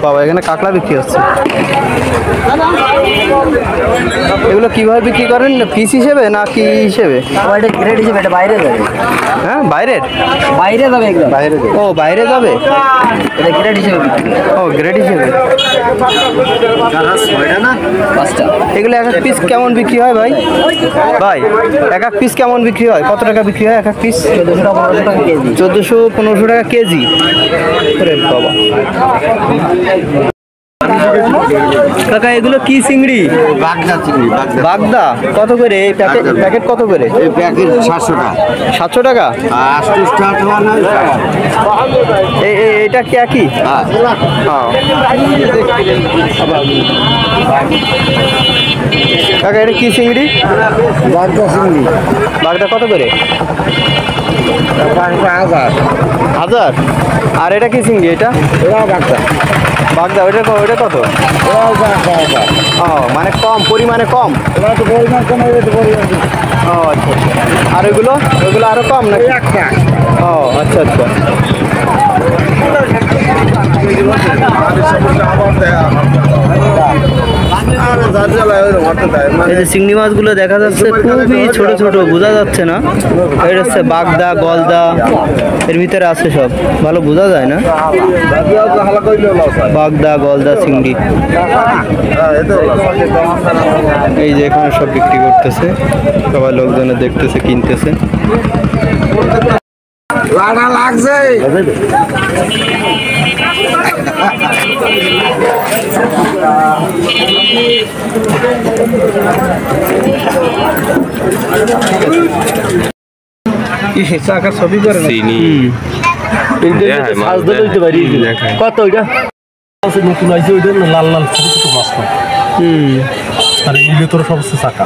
বাবা এখানে কাঁকড়া বিক্রি হচ্ছে। এগুলো কিভাবে বিক্রি করেন, পিস হিসেবে না কি হিসেবে? এটা গ্রেড হিসেবে, এটা বাইরে যাবে। হ্যাঁ বাইরের বাইরে যাবে একদম বাইরে। ও বাইরে যাবে, এটা গ্রেড হিসেবে। ও গ্রেড হিসেবে। না 5টা। এগুলো এক এক পিস কেমন বিক্রি হয় ভাই? ভাই এক এক পিস কেমন বিক্রি হয়, কত টাকা বিক্রি হয় এক এক পিস? 1400 টাকা কেজি। 1400-1500 টাকা কেজি। আরে বাবা কাকা এগুলো কি চিংড়ি? বাগদা চিংড়ি। বাগদা কত করে এই প্যাকেট কত করে? এই প্যাকেট 700 টাকা। 700 টাকা। এটা কি একই? কাকা এটা কি চিংড়ি? বাগদা চিংড়ি। বাগদা কত করে? 1000। আর এটা কি চিংড়ি? এটা বাগদা। বাগদা ওটা কত? ও মানে কম, পরিমাণে কম। ও আচ্ছা। আর ওইগুলো আরো কম নাকি? ও আচ্ছা আচ্ছা। এই যে চিংড়ি মাছগুলো দেখা যাচ্ছে খুবই ছোট ছোট, বোঝা যাচ্ছে না। এটা হচ্ছে বাগদা, গলদা, এর ভিতরে আছে সব, ভালো বোঝা যায় না। বাগদা, গলদা, চিংড়ি এই যে এখানে সব বিক্রি করতেছে, সবাই লোকজনে দেখতেছে, কিনতেছে। লাগছে ছবি করে কত ওইটা নতুন আইছে ওইটা লাল লাল ছোট ছোট মাছ। আর এগুলো তোর সবচেয়ে চাকা।